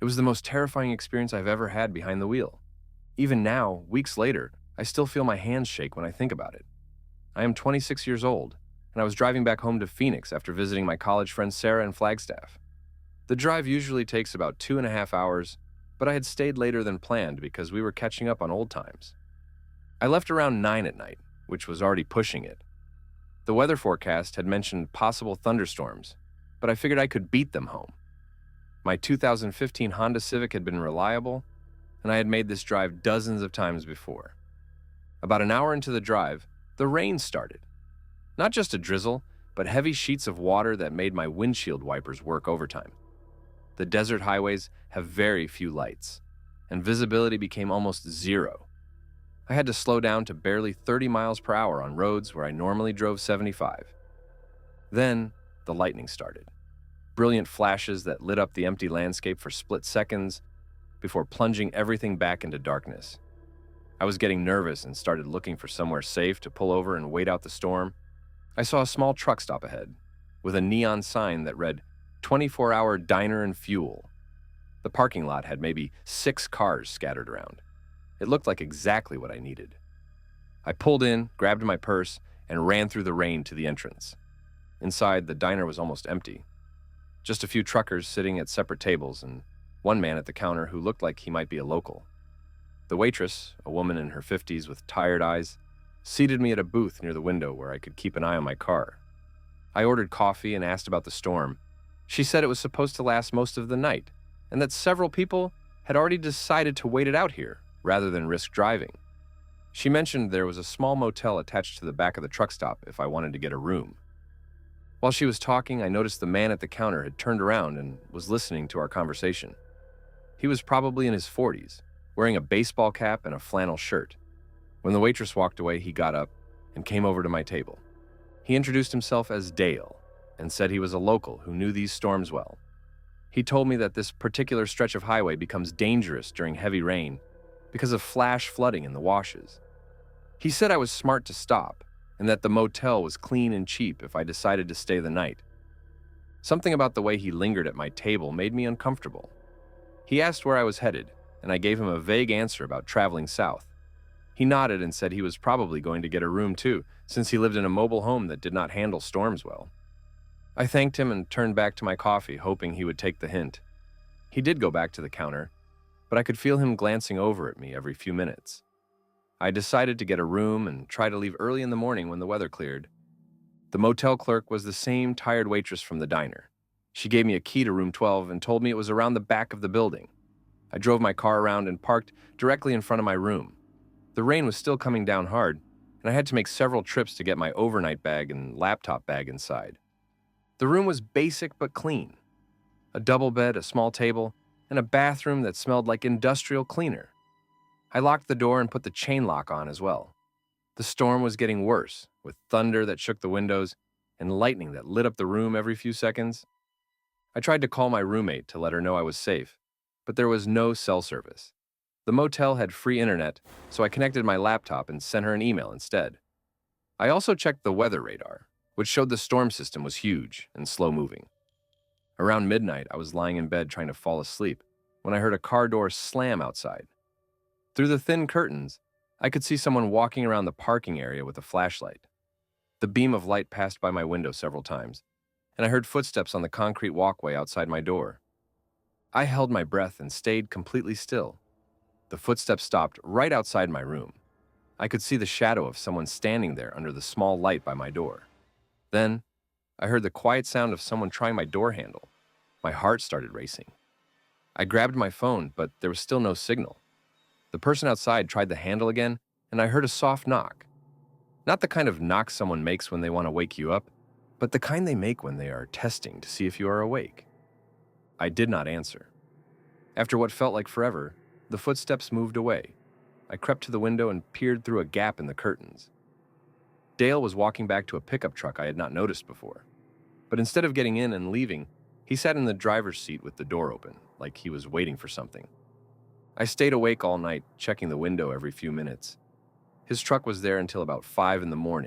It was the most terrifying experience I've ever had behind the wheel. Even now, weeks later, I still feel my hands shake when I think about it. I am 26 years old, and I was driving back home to Phoenix after visiting my college friends Sarah in Flagstaff. The drive usually takes about 2.5 hours, but I had stayed later than planned because we were catching up on old times. I left around 9 at night, which was already pushing it. The weather forecast had mentioned possible thunderstorms, but I figured I could beat them home. My 2015 Honda Civic had been reliable, and I had made this drive dozens of times before. About an hour into the drive, the rain started. Not just a drizzle, but heavy sheets of water that made my windshield wipers work overtime. The desert highways have very few lights, and visibility became almost zero. I had to slow down to barely 30 miles per hour on roads where I normally drove 75. Then, the lightning started. Brilliant flashes that lit up the empty landscape for split seconds before plunging everything back into darkness. I was getting nervous and started looking for somewhere safe to pull over and wait out the storm. I saw a small truck stop ahead, with a neon sign that read, 24-hour diner and fuel. The parking lot had maybe 6 cars scattered around. It looked like exactly what I needed. I pulled in, grabbed my purse, and ran through the rain to the entrance. Inside, the diner was almost empty. Just a few truckers sitting at separate tables and one man at the counter who looked like he might be a local. The waitress, a woman in her 50s with tired eyes, seated me at a booth near the window where I could keep an eye on my car. I ordered coffee and asked about the storm. She said it was supposed to last most of the night, and that several people had already decided to wait it out here rather than risk driving. She mentioned there was a small motel attached to the back of the truck stop if I wanted to get a room. While she was talking, I noticed the man at the counter had turned around and was listening to our conversation. He was probably in his 40s, wearing a baseball cap and a flannel shirt. When the waitress walked away, he got up and came over to my table. He introduced himself as Dale and said he was a local who knew these storms well. He told me that this particular stretch of highway becomes dangerous during heavy rain because of flash flooding in the washes. He said I was smart to stop and that the motel was clean and cheap if I decided to stay the night. Something about the way he lingered at my table made me uncomfortable. He asked where I was headed, and I gave him a vague answer about traveling south. He nodded and said he was probably going to get a room too, since he lived in a mobile home that did not handle storms well. I thanked him and turned back to my coffee, hoping he would take the hint. He did go back to the counter, but I could feel him glancing over at me every few minutes. I decided to get a room and try to leave early in the morning when the weather cleared. The motel clerk was the same tired waitress from the diner. She gave me a key to room 12 and told me it was around the back of the building. I drove my car around and parked directly in front of my room. The rain was still coming down hard, and I had to make several trips to get my overnight bag and laptop bag inside. The room was basic but clean. A double bed, a small table, and a bathroom that smelled like industrial cleaner. I locked the door and put the chain lock on as well. The storm was getting worse, with thunder that shook the windows and lightning that lit up the room every few seconds. I tried to call my roommate to let her know I was safe, but there was no cell service. The motel had free internet, so I connected my laptop and sent her an email instead. I also checked the weather radar, which showed the storm system was huge and slow-moving. Around midnight, I was lying in bed trying to fall asleep when I heard a car door slam outside. Through the thin curtains, I could see someone walking around the parking area with a flashlight. The beam of light passed by my window several times, and I heard footsteps on the concrete walkway outside my door. I held my breath and stayed completely still. The footsteps stopped right outside my room. I could see the shadow of someone standing there under the small light by my door. Then, I heard the quiet sound of someone trying my door handle. My heart started racing. I grabbed my phone, but there was still no signal. The person outside tried the handle again, and I heard a soft knock. Not the kind of knock someone makes when they want to wake you up, but the kind they make when they are testing to see if you are awake. I did not answer. After what felt like forever, the footsteps moved away. I crept to the window and peered through a gap in the curtains. Dale was walking back to a pickup truck I had not noticed before. But instead of getting in and leaving, he sat in the driver's seat with the door open, like he was waiting for something. I stayed awake all night, checking the window every few minutes. His truck was there until about 5 a.m,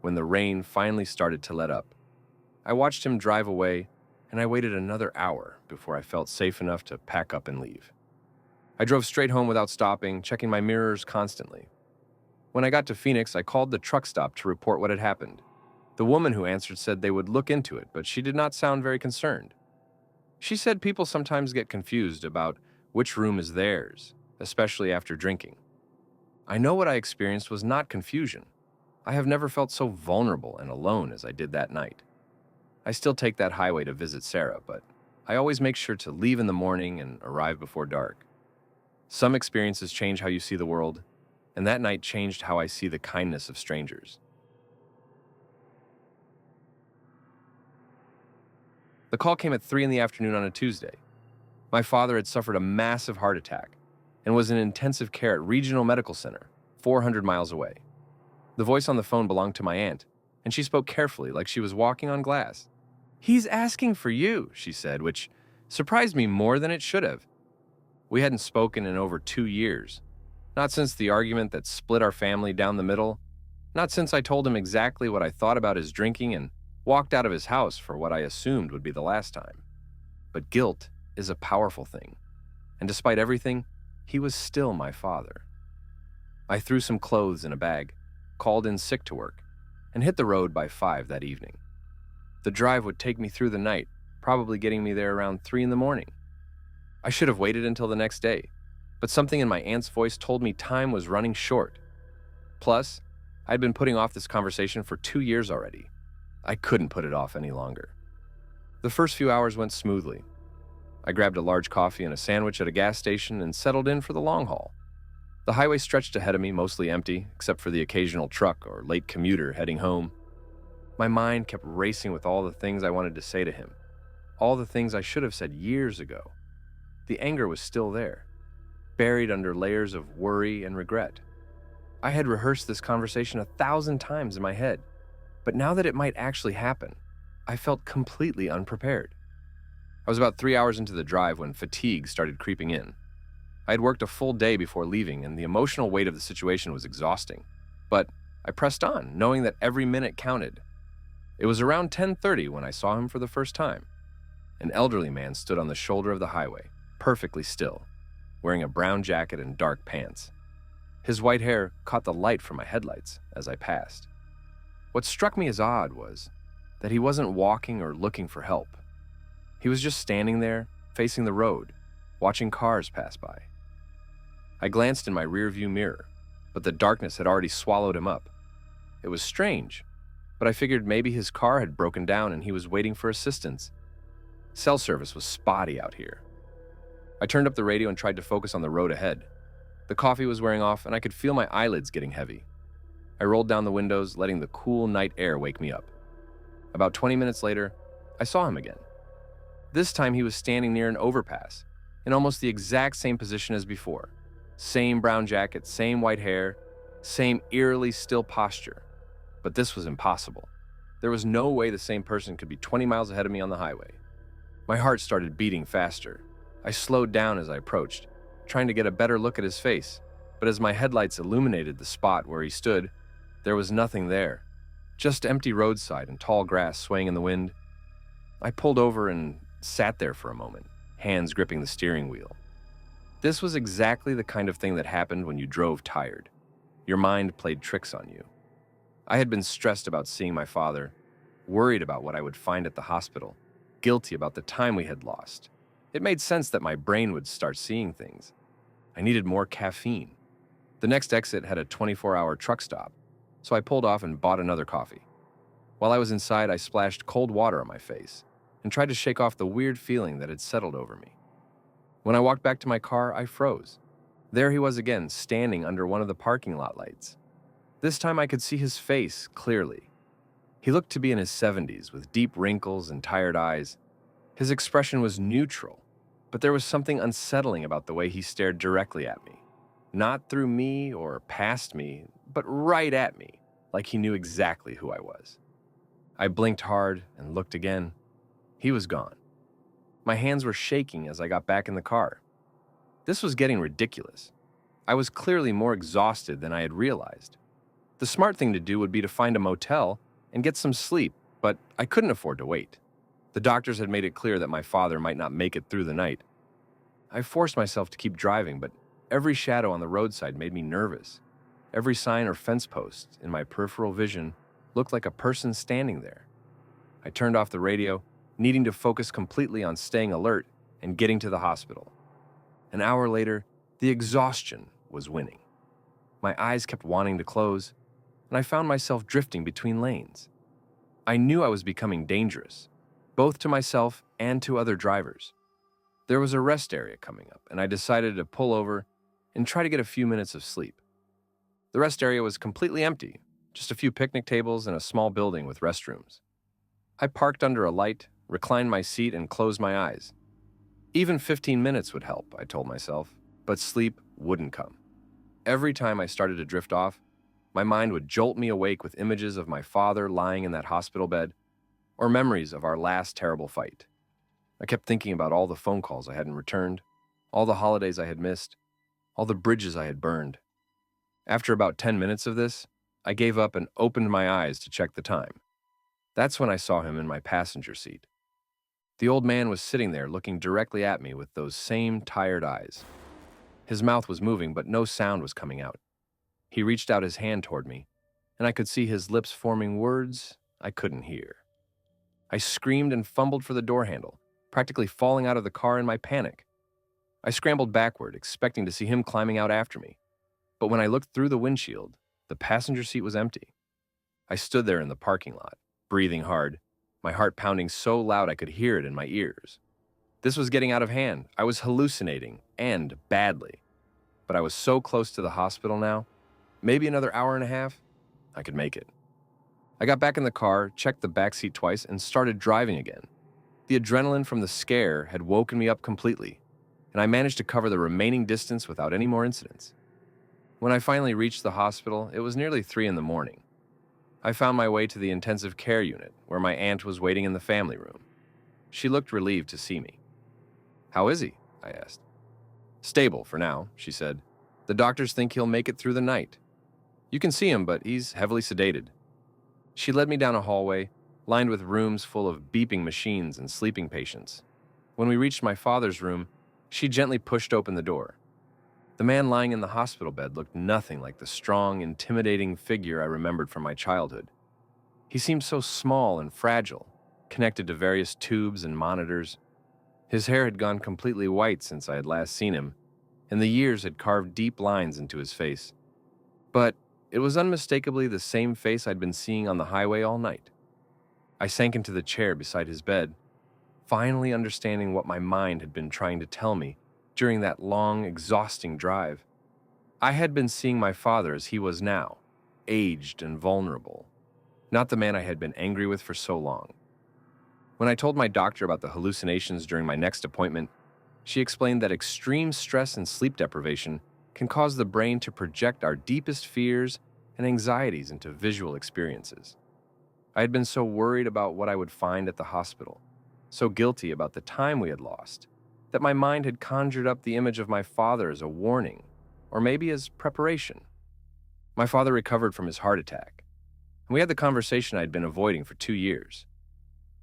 when the rain finally started to let up. I watched him drive away and I waited another hour before I felt safe enough to pack up and leave. I drove straight home without stopping, checking my mirrors constantly. When I got to Phoenix, I called the truck stop to report what had happened. The woman who answered said they would look into it, but she did not sound very concerned. She said people sometimes get confused about which room is theirs, especially after drinking. I know what I experienced was not confusion. I have never felt so vulnerable and alone as I did that night. I still take that highway to visit Sarah, but I always make sure to leave in the morning and arrive before dark. Some experiences change how you see the world, and that night changed how I see the kindness of strangers. The call came at 3 in the afternoon on a Tuesday. My father had suffered a massive heart attack and was in intensive care at Regional Medical Center, 400 miles away. The voice on the phone belonged to my aunt, and she spoke carefully like she was walking on glass. "He's asking for you," she said, which surprised me more than it should have. We hadn't spoken in over 2 years. Not since the argument that split our family down the middle. Not since I told him exactly what I thought about his drinking and walked out of his house for what I assumed would be the last time. But guilt is a powerful thing, and despite everything, he was still my father. I threw some clothes in a bag, called in sick to work, and hit the road by 5 that evening. The drive would take me through the night, probably getting me there around 3 in the morning. I should have waited until the next day, but something in my aunt's voice told me time was running short. Plus, I'd been putting off this conversation for 2 years already. I couldn't put it off any longer. The first few hours went smoothly. I grabbed a large coffee and a sandwich at a gas station and settled in for the long haul. The highway stretched ahead of me, mostly empty, except for the occasional truck or late commuter heading home. My mind kept racing with all the things I wanted to say to him, all the things I should have said years ago. The anger was still there, buried under layers of worry and regret. I had rehearsed this conversation 1,000 times in my head, but now that it might actually happen, I felt completely unprepared. I was about 3 hours into the drive when fatigue started creeping in. I had worked a full day before leaving, and the emotional weight of the situation was exhausting. But I pressed on, knowing that every minute counted. It was around 10:30 when I saw him for the first time. An elderly man stood on the shoulder of the highway, perfectly still, wearing a brown jacket and dark pants. His white hair caught the light from my headlights as I passed. What struck me as odd was that he wasn't walking or looking for help. He was just standing there, facing the road, watching cars pass by. I glanced in my rearview mirror, but the darkness had already swallowed him up. It was strange, but I figured maybe his car had broken down and he was waiting for assistance. Cell service was spotty out here. I turned up the radio and tried to focus on the road ahead. The coffee was wearing off, and I could feel my eyelids getting heavy. I rolled down the windows, letting the cool night air wake me up. About 20 minutes later, I saw him again. This time he was standing near an overpass, in almost the exact same position as before. Same brown jacket, same white hair, same eerily still posture. But this was impossible. There was no way the same person could be 20 miles ahead of me on the highway. My heart started beating faster. I slowed down as I approached, trying to get a better look at his face, but as my headlights illuminated the spot where he stood, there was nothing there. Just empty roadside and tall grass swaying in the wind. I pulled over and sat there for a moment, hands gripping the steering wheel. This was exactly the kind of thing that happened when you drove tired. Your mind played tricks on you. I had been stressed about seeing my father, worried about what I would find at the hospital, guilty about the time we had lost. It made sense that my brain would start seeing things. I needed more caffeine. The next exit had a 24-hour truck stop, so I pulled off and bought another coffee. While I was inside, I splashed cold water on my face and tried to shake off the weird feeling that had settled over me. When I walked back to my car, I froze. There he was again, standing under one of the parking lot lights. This time I could see his face clearly. He looked to be in his 70s, with deep wrinkles and tired eyes. His expression was neutral, but there was something unsettling about the way he stared directly at me. Not through me or past me, but right at me, like he knew exactly who I was. I blinked hard and looked again. He was gone. My hands were shaking as I got back in the car. This was getting ridiculous. I was clearly more exhausted than I had realized. The smart thing to do would be to find a motel and get some sleep, but I couldn't afford to wait. The doctors had made it clear that my father might not make it through the night. I forced myself to keep driving, but every shadow on the roadside made me nervous. Every sign or fence post in my peripheral vision looked like a person standing there. I turned off the radio, needing to focus completely on staying alert and getting to the hospital. An hour later, the exhaustion was winning. My eyes kept wanting to close, and I found myself drifting between lanes. I knew I was becoming dangerous, both to myself and to other drivers. There was a rest area coming up, and I decided to pull over and try to get a few minutes of sleep. The rest area was completely empty, just a few picnic tables and a small building with restrooms. I parked under a light, reclined my seat, and closed my eyes. Even 15 minutes would help, I told myself, but sleep wouldn't come. Every time I started to drift off, my mind would jolt me awake with images of my father lying in that hospital bed, or memories of our last terrible fight. I kept thinking about all the phone calls I hadn't returned, all the holidays I had missed, all the bridges I had burned. After about 10 minutes of this, I gave up and opened my eyes to check the time. That's when I saw him in my passenger seat. The old man was sitting there looking directly at me with those same tired eyes. His mouth was moving, but no sound was coming out. He reached out his hand toward me, and I could see his lips forming words I couldn't hear. I screamed and fumbled for the door handle, practically falling out of the car in my panic. I scrambled backward, expecting to see him climbing out after me. But when I looked through the windshield, the passenger seat was empty. I stood there in the parking lot, breathing hard, my heart pounding so loud I could hear it in my ears. This was getting out of hand. I was hallucinating, and badly. But I was so close to the hospital now. Maybe another hour and a half, I could make it. I got back in the car, checked the back seat twice, and started driving again. The adrenaline from the scare had woken me up completely, and I managed to cover the remaining distance without any more incidents. When I finally reached the hospital, it was nearly 3 in the morning. I found my way to the intensive care unit, where my aunt was waiting in the family room. She looked relieved to see me. "How is he?" I asked. "Stable for now," she said. "The doctors think he'll make it through the night. You can see him, but he's heavily sedated." She led me down a hallway, lined with rooms full of beeping machines and sleeping patients. When we reached my father's room, she gently pushed open the door. The man lying in the hospital bed looked nothing like the strong, intimidating figure I remembered from my childhood. He seemed so small and fragile, connected to various tubes and monitors. His hair had gone completely white since I had last seen him, and the years had carved deep lines into his face. But it was unmistakably the same face I'd been seeing on the highway all night. I sank into the chair beside his bed, finally understanding what my mind had been trying to tell me during that long, exhausting drive. I had been seeing my father as he was now, aged and vulnerable, not the man I had been angry with for so long. When I told my doctor about the hallucinations during my next appointment, she explained that extreme stress and sleep deprivation can cause the brain to project our deepest fears and anxieties into visual experiences. I had been so worried about what I would find at the hospital, so guilty about the time we had lost, that my mind had conjured up the image of my father as a warning, or maybe as preparation. My father recovered from his heart attack, and we had the conversation I'd been avoiding for 2 years.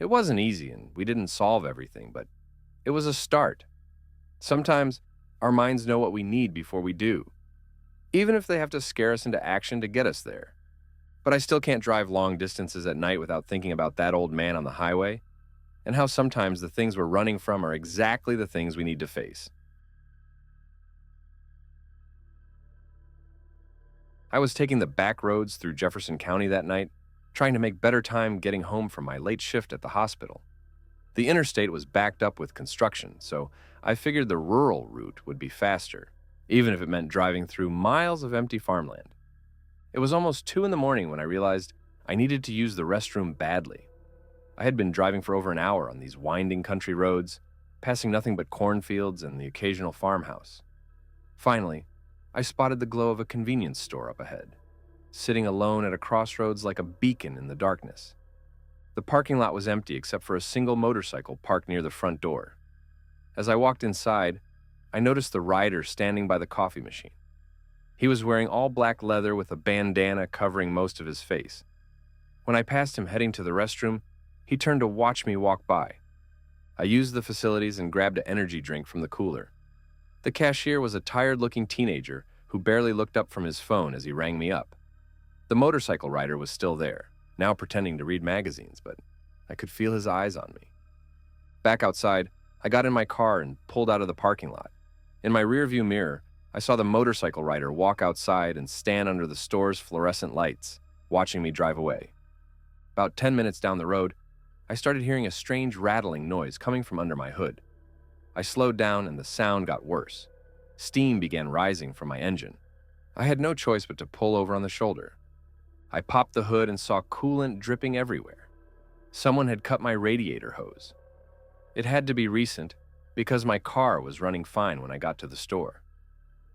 It wasn't easy, and we didn't solve everything, but it was a start. Sometimes our minds know what we need before we do, even if they have to scare us into action to get us there. But I still can't drive long distances at night without thinking about that old man on the highway, and how sometimes the things we're running from are exactly the things we need to face. I was taking the back roads through Jefferson County that night, trying to make better time getting home from my late shift at the hospital. The interstate was backed up with construction, so I figured the rural route would be faster, even if it meant driving through miles of empty farmland. It was almost 2 in the morning when I realized I needed to use the restroom badly. I had been driving for over an hour on these winding country roads, passing nothing but cornfields and the occasional farmhouse. Finally, I spotted the glow of a convenience store up ahead, sitting alone at a crossroads like a beacon in the darkness. The parking lot was empty except for a single motorcycle parked near the front door. As I walked inside, I noticed the rider standing by the coffee machine. He was wearing all black leather with a bandana covering most of his face. When I passed him heading to the restroom, He turned to watch me walk by. I used the facilities and grabbed an energy drink from the cooler. The cashier was a tired-looking teenager who barely looked up from his phone as he rang me up. The motorcycle rider was still there, now pretending to read magazines, but I could feel his eyes on me. Back outside, I got in my car and pulled out of the parking lot. In my rearview mirror, I saw the motorcycle rider walk outside and stand under the store's fluorescent lights, watching me drive away. About 10 minutes down the road, I started hearing a strange rattling noise coming from under my hood. I slowed down and the sound got worse. Steam began rising from my engine. I had no choice but to pull over on the shoulder. I popped the hood and saw coolant dripping everywhere. Someone had cut my radiator hose. It had to be recent because my car was running fine when I got to the store.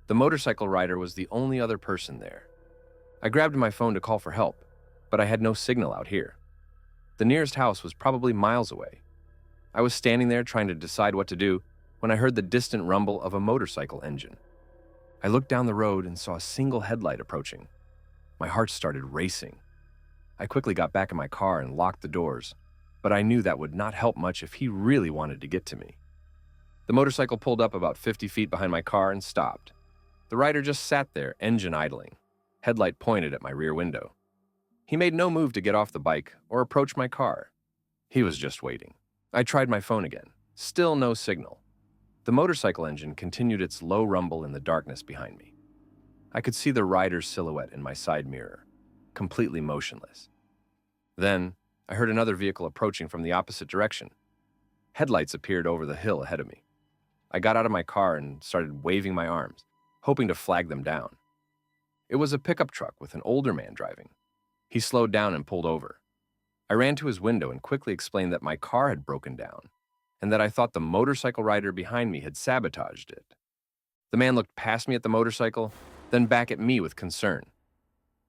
The motorcycle rider was the only other person there. I grabbed my phone to call for help, but I had no signal out here. The nearest house was probably miles away. I was standing there trying to decide what to do when I heard the distant rumble of a motorcycle engine. I looked down the road and saw a single headlight approaching. My heart started racing. I quickly got back in my car and locked the doors, but I knew that would not help much if he really wanted to get to me. The motorcycle pulled up about 50 feet behind my car and stopped. The rider just sat there, engine idling, headlight pointed at my rear window. He made no move to get off the bike or approach my car. He was just waiting. I tried my phone again. Still no signal. The motorcycle engine continued its low rumble in the darkness behind me. I could see the rider's silhouette in my side mirror, completely motionless. Then, I heard another vehicle approaching from the opposite direction. Headlights appeared over the hill ahead of me. I got out of my car and started waving my arms, hoping to flag them down. It was a pickup truck with an older man driving. He slowed down and pulled over. I ran to his window and quickly explained that my car had broken down and that I thought the motorcycle rider behind me had sabotaged it. The man looked past me at the motorcycle, then back at me with concern.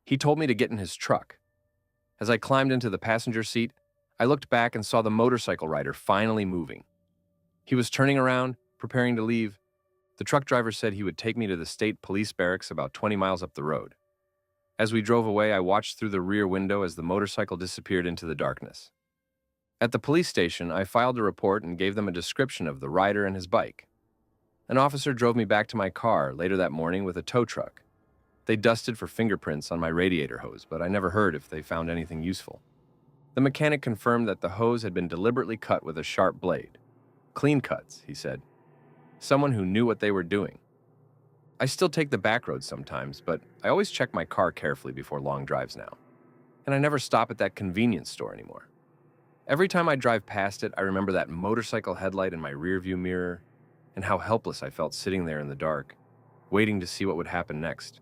He told me to get in his truck. As I climbed into the passenger seat, I looked back and saw the motorcycle rider finally moving. He was turning around, preparing to leave. The truck driver said he would take me to the state police barracks about 20 miles up the road. As we drove away, I watched through the rear window as the motorcycle disappeared into the darkness. At the police station, I filed a report and gave them a description of the rider and his bike. An officer drove me back to my car later that morning with a tow truck. They dusted for fingerprints on my radiator hose, but I never heard if they found anything useful. The mechanic confirmed that the hose had been deliberately cut with a sharp blade. Clean cuts, he said. Someone who knew what they were doing. I still take the back roads sometimes, but I always check my car carefully before long drives now. And I never stop at that convenience store anymore. Every time I drive past it, I remember that motorcycle headlight in my rearview mirror and how helpless I felt sitting there in the dark, waiting to see what would happen next.